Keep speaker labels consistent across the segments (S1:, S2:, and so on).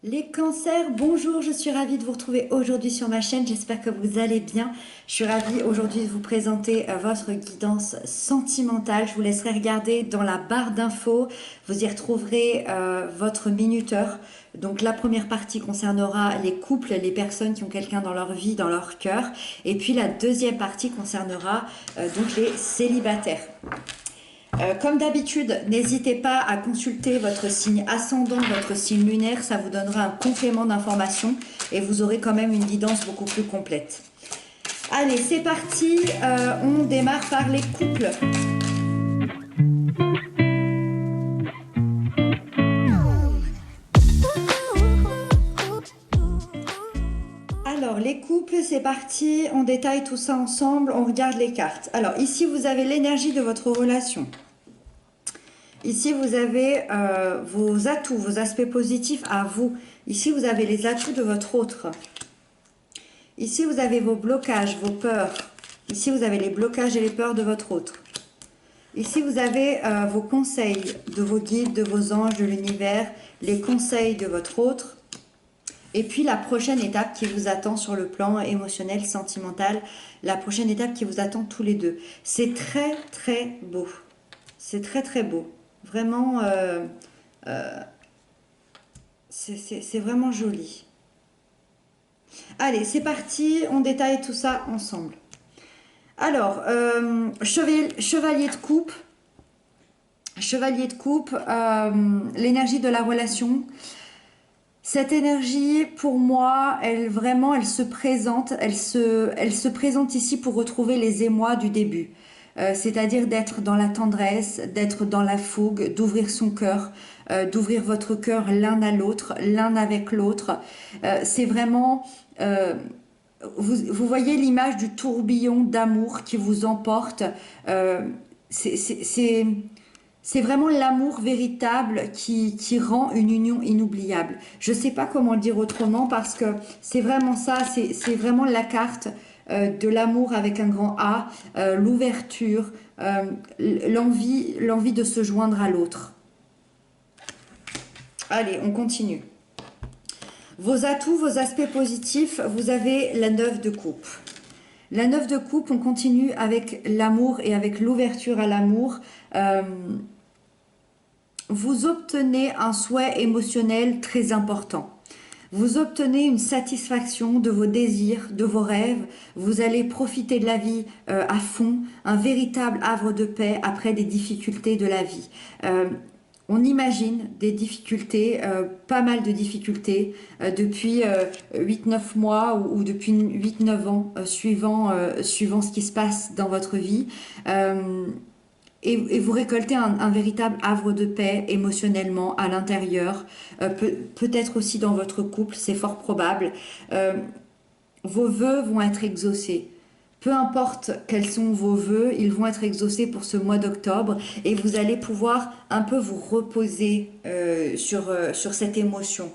S1: Les cancers, bonjour, je suis ravie de vous retrouver aujourd'hui sur ma chaîne, j'espère que vous allez bien. Je suis ravie aujourd'hui de vous présenter votre guidance sentimentale. Je vous laisserai regarder dans la barre d'infos, vous y retrouverez votre minuteur. Donc la première partie concernera les couples, les personnes qui ont quelqu'un dans leur vie, dans leur cœur. Et puis la deuxième partie concernera donc les célibataires. Comme d'habitude, n'hésitez pas à consulter votre signe ascendant, votre signe lunaire, ça vous donnera un complément d'information et vous aurez quand même une guidance beaucoup plus complète. Allez, c'est parti, on démarre par les couples. Alors, les couples, c'est parti, on détaille tout ça ensemble, on regarde les cartes. Alors, ici, vous avez l'énergie de votre relation. Ici, vous avez vos atouts, vos aspects positifs à vous. Ici, vous avez les atouts de votre autre. Ici, vous avez vos blocages, vos peurs. Ici, vous avez les blocages et les peurs de votre autre. Ici, vous avez vos conseils de vos guides, de vos anges, de l'univers, les conseils de votre autre. Et puis, la prochaine étape qui vous attend sur le plan émotionnel, sentimental, la prochaine étape qui vous attend tous les deux. C'est très, très beau. C'est très, très beau. Vraiment, c'est vraiment joli. Allez, c'est parti, on détaille tout ça ensemble. Alors, chevalier de coupe. Chevalier de coupe, l'énergie de la relation. Cette énergie, pour moi, elle se présente. Elle se présente ici pour retrouver les émois du début. C'est-à-dire d'être dans la tendresse, d'être dans la fougue, d'ouvrir son cœur, d'ouvrir votre cœur l'un à l'autre, l'un avec l'autre. C'est vraiment... vous voyez l'image du tourbillon d'amour qui vous emporte. C'est vraiment l'amour véritable qui rend une union inoubliable. Je ne sais pas comment le dire autrement parce que c'est vraiment ça, c'est vraiment la carte de l'amour avec un grand A, l'ouverture, l'envie de se joindre à l'autre. Allez, on continue. Vos atouts, vos aspects positifs, vous avez la 9 de coupe. La 9 de coupe, on continue avec l'amour et avec l'ouverture à l'amour. Vous obtenez un souhait émotionnel très important. Vous obtenez une satisfaction de vos désirs, de vos rêves. Vous allez profiter de la vie à fond, un véritable havre de paix après des difficultés de la vie. On imagine des difficultés, pas mal de difficultés, depuis 8-9 mois ou depuis 8-9 ans, suivant ce qui se passe dans votre vie. Et vous récoltez un véritable havre de paix émotionnellement à l'intérieur, peut-être aussi dans votre couple, c'est fort probable. Vos vœux vont être exaucés. Peu importe quels sont vos vœux, ils vont être exaucés pour ce mois d'octobre et vous allez pouvoir un peu vous reposer sur cette émotion.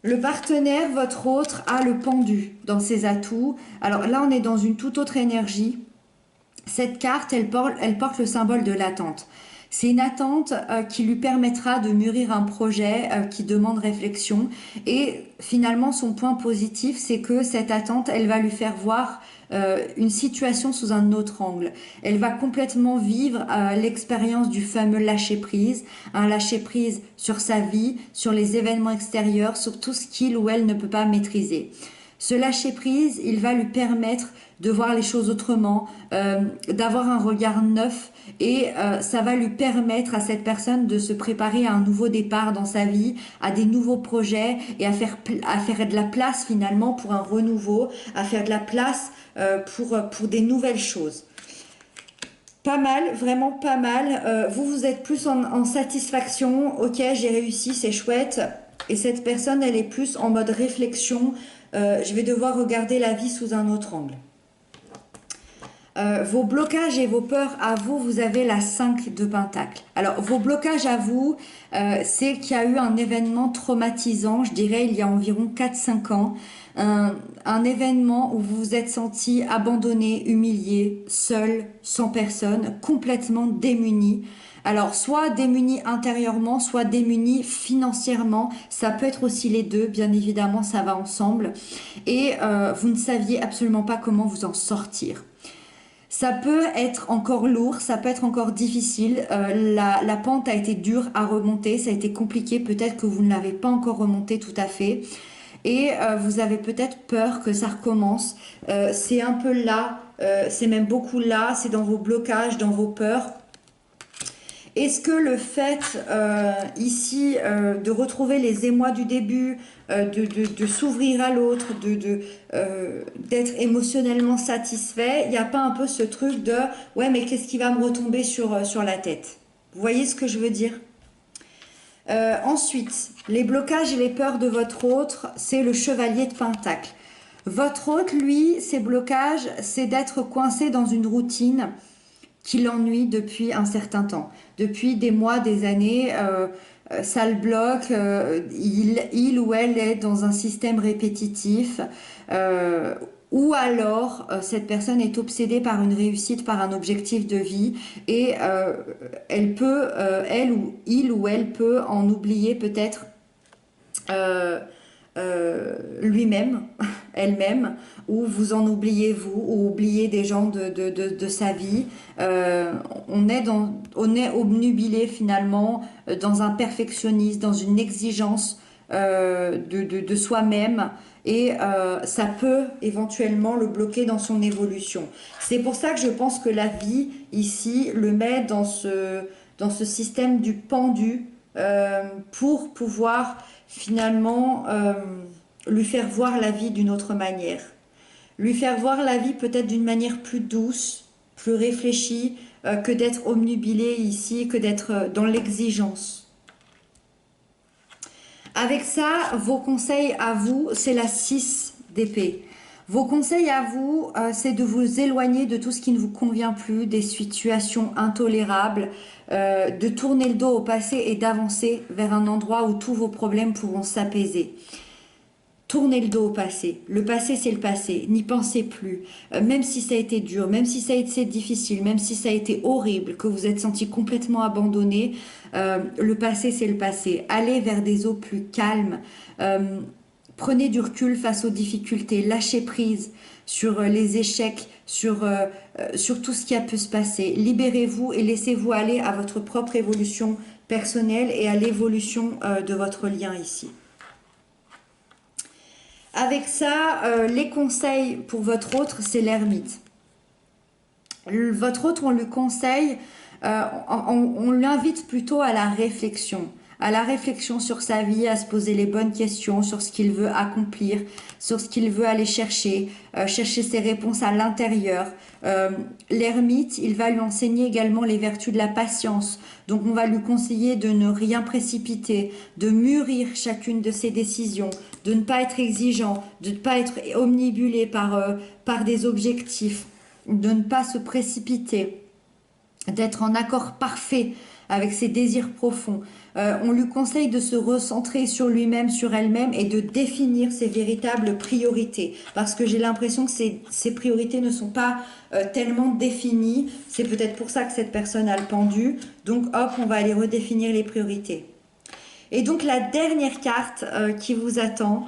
S1: Le partenaire, votre autre, a le pendu dans ses atouts. Alors là, on est dans une toute autre énergie. Cette carte, elle porte le symbole de l'attente. C'est une attente qui lui permettra de mûrir un projet qui demande réflexion. Et finalement, son point positif, c'est que cette attente, elle va lui faire voir une situation sous un autre angle. Elle va complètement vivre l'expérience du fameux lâcher-prise, un lâcher-prise sur sa vie, sur les événements extérieurs, sur tout ce qu'il ou elle ne peut pas maîtriser. Ce lâcher-prise, il va lui permettre de voir les choses autrement, d'avoir un regard neuf et ça va lui permettre à cette personne de se préparer à un nouveau départ dans sa vie, à des nouveaux projets et à faire de la place finalement pour un renouveau, à faire de la place pour des nouvelles choses. Pas mal, vraiment pas mal. Vous êtes plus en satisfaction, ok j'ai réussi, c'est chouette. Et cette personne, elle est plus en mode réflexion, je vais devoir regarder la vie sous un autre angle. Vos blocages et vos peurs à vous, vous avez la 5 de Pentacle. Alors, vos blocages à vous, c'est qu'il y a eu un événement traumatisant, je dirais, il y a environ 4-5 ans. Un événement où vous vous êtes senti abandonné, humilié, seul, sans personne, complètement démuni. Alors, soit démuni intérieurement, soit démuni financièrement. Ça peut être aussi les deux, bien évidemment, ça va ensemble. Et vous ne saviez absolument pas comment vous en sortir. Ça peut être encore lourd, ça peut être encore difficile. La pente a été dure à remonter, ça a été compliqué. Peut-être que vous ne l'avez pas encore remonté tout à fait. Et vous avez peut-être peur que ça recommence. C'est un peu là, c'est même beaucoup là, c'est dans vos blocages, dans vos peurs. Est-ce que le fait ici de retrouver les émois du début, de s'ouvrir à l'autre, d'être émotionnellement satisfait, il n'y a pas un peu ce truc de ouais mais qu'est-ce qui va me retomber sur la tête? Vous voyez ce que je veux dire? Ensuite, les blocages et les peurs de votre autre, c'est le chevalier de Pentacle. Votre autre, lui, ses blocages, c'est d'être coincé dans une routine qui l'ennuie depuis un certain temps. Depuis des mois, des années, ça le bloque, il ou elle est dans un système répétitif, ou alors cette personne est obsédée par une réussite, par un objectif de vie, et elle peut, il ou elle peut en oublier peut-être euh, lui-même, elle-même, ou vous en oubliez vous, ou oubliez des gens de sa vie. On est obnubilé finalement dans un perfectionnisme, dans une exigence de soi-même, et ça peut éventuellement le bloquer dans son évolution. C'est pour ça que je pense que la vie ici le met dans ce système du pendu pour pouvoir finalement lui faire voir la vie d'une autre manière. Lui faire voir la vie peut-être d'une manière plus douce, plus réfléchie, que d'être omnubilé ici, que d'être dans l'exigence. Avec ça, vos conseils à vous, c'est la 6 d'épée. Vos conseils à vous, c'est de vous éloigner de tout ce qui ne vous convient plus, des situations intolérables, de tourner le dos au passé et d'avancer vers un endroit où tous vos problèmes pourront s'apaiser. Tournez le dos au passé. Le passé, c'est le passé. N'y pensez plus. Même si ça a été dur, même si ça a été difficile, même si ça a été horrible, que vous êtes senti complètement abandonné, le passé, c'est le passé. Allez vers des eaux plus calmes. Prenez du recul face aux difficultés. Lâchez prise sur les échecs, sur tout ce qui a pu se passer. Libérez-vous et laissez-vous aller à votre propre évolution personnelle et à l'évolution de votre lien ici. Avec ça, les conseils pour votre autre, c'est l'ermite. Votre autre, on lui conseille, on l'invite plutôt à la réflexion sur sa vie, à se poser les bonnes questions, sur ce qu'il veut accomplir, sur ce qu'il veut aller chercher, chercher ses réponses à l'intérieur. L'ermite, il va lui enseigner également les vertus de la patience. Donc on va lui conseiller de ne rien précipiter, de mûrir chacune de ses décisions, de ne pas être exigeant, de ne pas être omnibulé par des objectifs, de ne pas se précipiter, d'être en accord parfait avec ses désirs profonds. On lui conseille de se recentrer sur lui-même, sur elle-même et de définir ses véritables priorités. Parce que j'ai l'impression que ces priorités ne sont pas tellement définies. C'est peut-être pour ça que cette personne a le pendu. Donc hop, on va aller redéfinir les priorités. Et donc la dernière carte qui vous attend,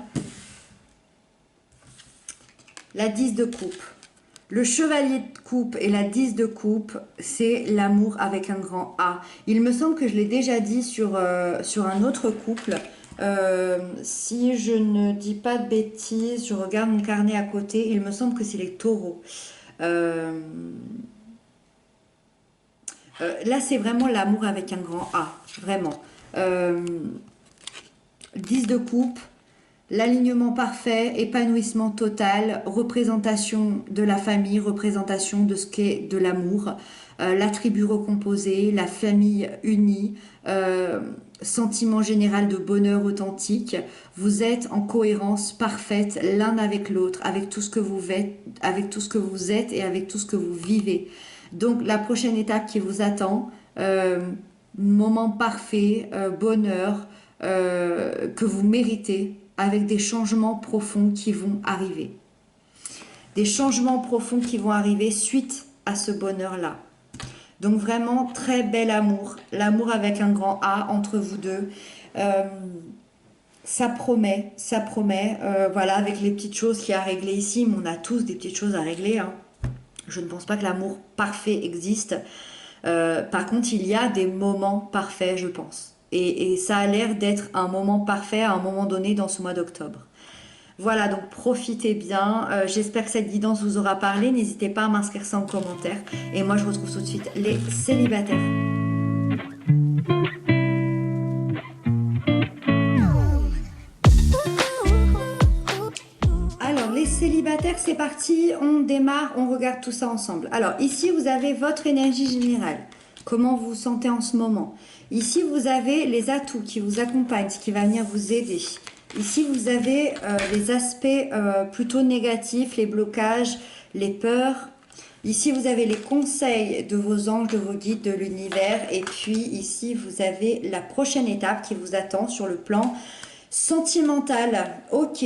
S1: la 10 de coupe. Le chevalier de coupe et la 10 de coupe, c'est l'amour avec un grand A. Il me semble que je l'ai déjà dit sur un autre couple. Si je ne dis pas de bêtises, je regarde mon carnet à côté. Il me semble que c'est les taureaux. Là, c'est vraiment l'amour avec un grand A. Vraiment. 10 de coupe. l'alignement parfait, épanouissement total, représentation de la famille, représentation de ce qu'est de l'amour, la tribu recomposée, la famille unie, sentiment général de bonheur authentique. Vous êtes en cohérence parfaite l'un avec l'autre, avec tout ce que vous êtes, avec tout ce que vous êtes et avec tout ce que vous vivez. Donc la prochaine étape qui vous attend, moment parfait, bonheur que vous méritez, avec des changements profonds qui vont arriver. Des changements profonds qui vont arriver suite à ce bonheur-là. Donc vraiment, très bel amour. L'amour avec un grand A entre vous deux. Ça promet, ça promet. Voilà, avec les petites choses qu'il y a à régler ici, mais on a tous des petites choses à régler. Hein. Je ne pense pas que l'amour parfait existe. Par contre, il y a des moments parfaits, je pense. Et ça a l'air d'être un moment parfait à un moment donné dans ce mois d'octobre. Voilà, donc profitez bien. J'espère que cette guidance vous aura parlé. N'hésitez pas à m'inscrire ça en commentaire. Et moi, je retrouve tout de suite les célibataires. Alors, les célibataires, c'est parti. On démarre, on regarde tout ça ensemble. Alors, ici, vous avez votre énergie générale. Comment vous vous sentez en ce moment. Ici, vous avez les atouts qui vous accompagnent, ce qui va venir vous aider. Ici, vous avez les aspects plutôt négatifs, les blocages, les peurs. Ici, vous avez les conseils de vos anges, de vos guides, de l'univers. Et puis, ici, vous avez la prochaine étape qui vous attend sur le plan sentimental. Ok,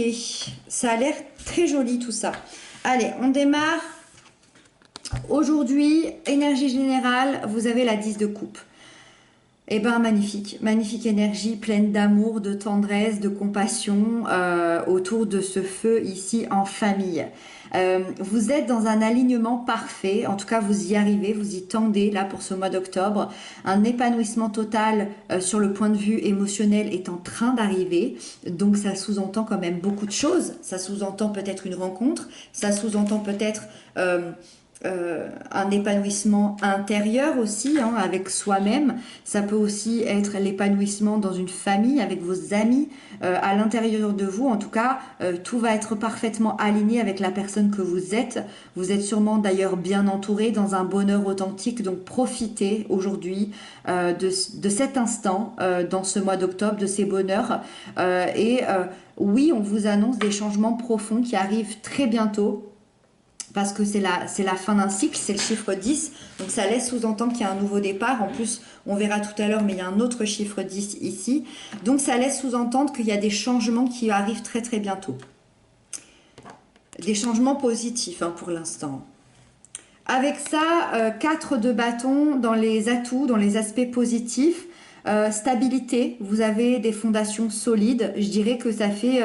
S1: ça a l'air très joli tout ça. Allez, on démarre. Aujourd'hui, énergie générale, vous avez la 10 de coupe. Eh bien, magnifique, magnifique énergie pleine d'amour, de tendresse, de compassion autour de ce feu ici en famille. Vous êtes dans un alignement parfait, en tout cas vous y arrivez, vous y tendez là pour ce mois d'octobre. Un épanouissement total sur le point de vue émotionnel est en train d'arriver, donc ça sous-entend quand même beaucoup de choses. Ça sous-entend peut-être une rencontre, ça sous-entend peut-être... un épanouissement intérieur aussi, hein, avec soi-même. Ça peut aussi être l'épanouissement dans une famille, avec vos amis, à l'intérieur de vous. En tout cas, tout va être parfaitement aligné avec la personne que vous êtes. Vous êtes sûrement d'ailleurs bien entouré dans un bonheur authentique. Donc profitez aujourd'hui de cet instant, dans ce mois d'octobre, de ces bonheurs. Oui, on vous annonce des changements profonds qui arrivent très bientôt. Parce que c'est la fin d'un cycle, c'est le chiffre 10, donc ça laisse sous-entendre qu'il y a un nouveau départ. En plus, on verra tout à l'heure, mais il y a un autre chiffre 10 ici. Donc ça laisse sous-entendre qu'il y a des changements qui arrivent très très bientôt. Des changements positifs hein, pour l'instant. Avec ça, 4 de bâton dans les atouts, dans les aspects positifs. Stabilité, vous avez des fondations solides. Je dirais que ça fait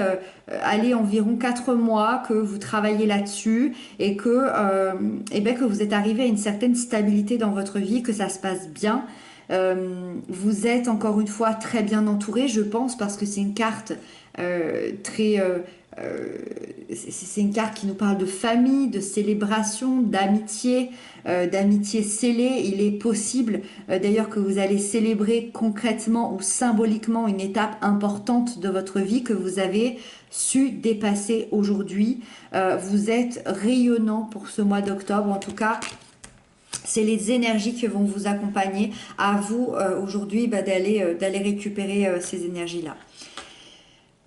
S1: environ 4 mois que vous travaillez là-dessus et que vous êtes arrivé à une certaine stabilité dans votre vie, que ça se passe bien. Vous êtes encore une fois très bien entouré, je pense, parce que c'est une carte c'est une carte qui nous parle de famille, de célébration, d'amitié scellée. Il est possible d'ailleurs que vous allez célébrer concrètement ou symboliquement une étape importante de votre vie que vous avez su dépasser aujourd'hui. Vous êtes rayonnant pour ce mois d'octobre, en tout cas. C'est les énergies qui vont vous accompagner. À vous aujourd'hui d'aller récupérer ces énergies-là.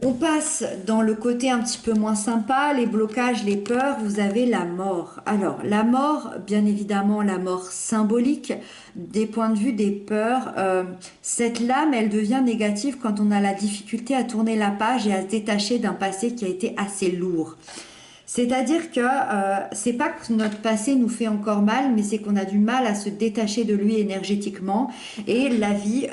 S1: On passe dans le côté un petit peu moins sympa, les blocages, les peurs, vous avez la mort. Alors, la mort, bien évidemment, la mort symbolique, des points de vue des peurs, cette lame, elle devient négative quand on a la difficulté à tourner la page et à se détacher d'un passé qui a été assez lourd. C'est-à-dire que c'est pas que notre passé nous fait encore mal, mais c'est qu'on a du mal à se détacher de lui énergétiquement. Et la vie,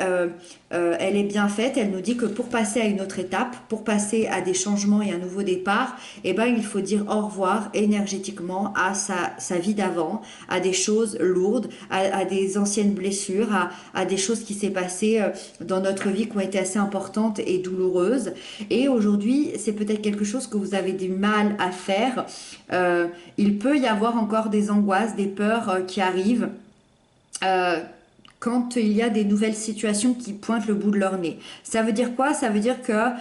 S1: elle est bien faite. Elle nous dit que pour passer à une autre étape, pour passer à des changements et un nouveau départ, eh ben, il faut dire au revoir énergétiquement à sa vie d'avant, à des choses lourdes, à des anciennes blessures, à des choses qui s'est passées dans notre vie qui ont été assez importantes et douloureuses. Et aujourd'hui, c'est peut-être quelque chose que vous avez du mal à faire. Il peut y avoir encore des angoisses, des peurs qui arrivent. quand il y a des nouvelles situations qui pointent le bout de leur nez. Ça veut dire quoi? Ça veut dire que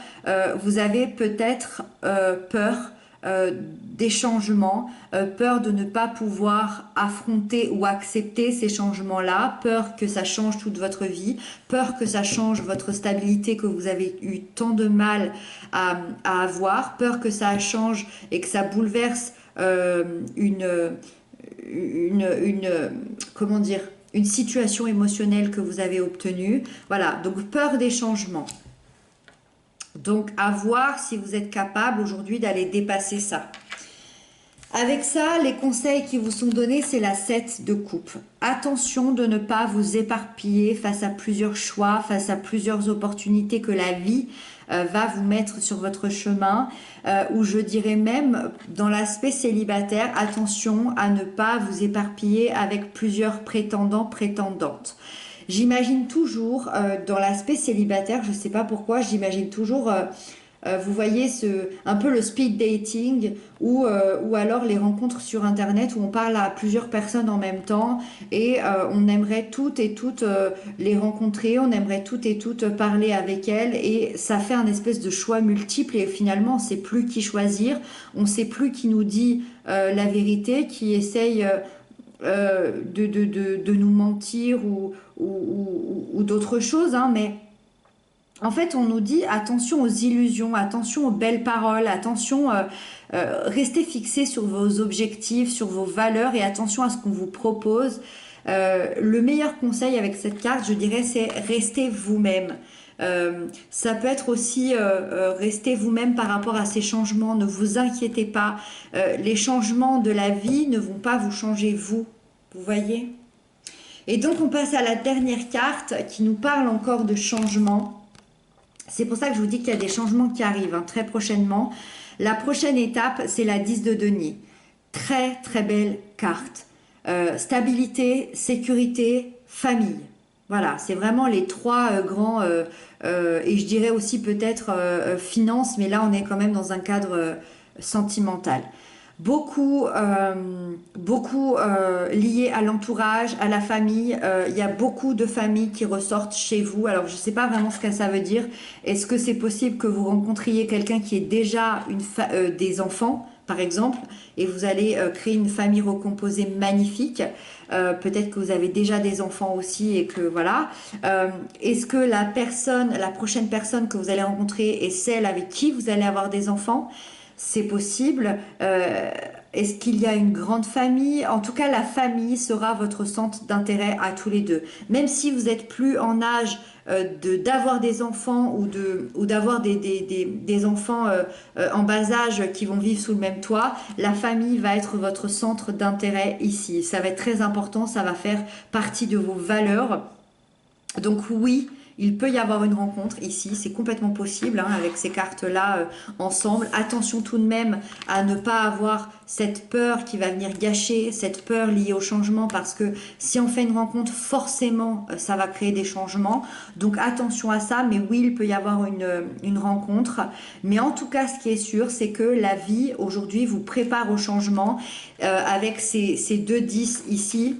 S1: vous avez peut-être peur des changements, peur de ne pas pouvoir affronter ou accepter ces changements-là, peur que ça change toute votre vie, peur que ça change votre stabilité que vous avez eu tant de mal à avoir, peur que ça change et que ça bouleverse comment dire, une situation émotionnelle que vous avez obtenue. Voilà, donc peur des changements. Donc à voir si vous êtes capable aujourd'hui d'aller dépasser ça. Avec ça, les conseils qui vous sont donnés, c'est la 7 de coupe. Attention de ne pas vous éparpiller face à plusieurs choix, face à plusieurs opportunités que la vie va vous mettre sur votre chemin, ou je dirais même dans l'aspect célibataire, attention à ne pas vous éparpiller avec plusieurs prétendants, prétendantes. J'imagine toujours dans l'aspect célibataire, je ne sais pas pourquoi, j'imagine toujours vous voyez un peu le speed dating ou alors les rencontres sur internet où on parle à plusieurs personnes en même temps et on aimerait toutes et toutes les rencontrer, on aimerait toutes et toutes parler avec elles et ça fait un espèce de choix multiple et finalement on ne sait plus qui choisir, on ne sait plus qui nous dit la vérité, qui essaye de nous mentir ou d'autres choses, hein, mais en fait, on nous dit attention aux illusions, attention aux belles paroles, attention, restez fixés sur vos objectifs, sur vos valeurs et attention à ce qu'on vous propose. Le meilleur conseil avec cette carte, je dirais, c'est restez vous-même. Ça peut être aussi restez vous-même par rapport à ces changements, ne vous inquiétez pas. Les changements de la vie ne vont pas vous changer vous voyez? Et donc on passe à la dernière carte qui nous parle encore de changement. C'est pour ça que je vous dis qu'il y a des changements qui arrivent hein, très prochainement. La prochaine étape, c'est la 10 de denier. Très, très belle carte. Stabilité, sécurité, famille. Voilà, c'est vraiment les trois grands, et je dirais aussi peut-être finance, mais là on est quand même dans un cadre sentimental. Beaucoup liés à l'entourage, à la famille. Il y a beaucoup de familles qui ressortent chez vous. Alors, je ne sais pas vraiment ce que ça veut dire. Est-ce que c'est possible que vous rencontriez quelqu'un qui ait déjà des enfants, par exemple, et vous allez créer une famille recomposée magnifique. Peut-être que vous avez déjà des enfants aussi et que voilà. Est-ce que la prochaine personne que vous allez rencontrer est celle avec qui vous allez avoir des enfants? C'est possible. Est-ce qu'il y a une grande famille? En tout cas, la famille sera votre centre d'intérêt à tous les deux. Même si vous n'êtes plus en âge d'avoir des enfants ou d'avoir des enfants en bas âge qui vont vivre sous le même toit, la famille va être votre centre d'intérêt ici. Ça va être très important, ça va faire partie de vos valeurs. Donc oui, il peut y avoir une rencontre ici, c'est complètement possible hein, avec ces cartes-là ensemble. Attention tout de même à ne pas avoir cette peur qui va venir gâcher, cette peur liée au changement parce que si on fait une rencontre, forcément, ça va créer des changements. Donc attention à ça, mais oui, il peut y avoir une rencontre. Mais en tout cas, ce qui est sûr, c'est que la vie aujourd'hui vous prépare au changement avec ces deux 10 ici.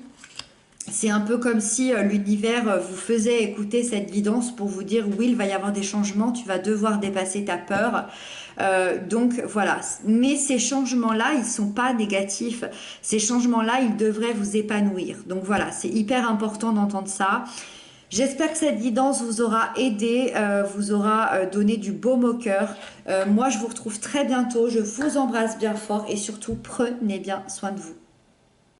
S1: C'est un peu comme si l'univers vous faisait écouter cette guidance pour vous dire oui, il va y avoir des changements, tu vas devoir dépasser ta peur. Donc voilà, mais ces changements-là, ils ne sont pas négatifs. Ces changements-là, ils devraient vous épanouir. Donc voilà, c'est hyper important d'entendre ça. J'espère que cette guidance vous aura aidé, vous aura donné du baume au cœur. Moi, je vous retrouve très bientôt. Je vous embrasse bien fort et surtout, prenez bien soin de vous.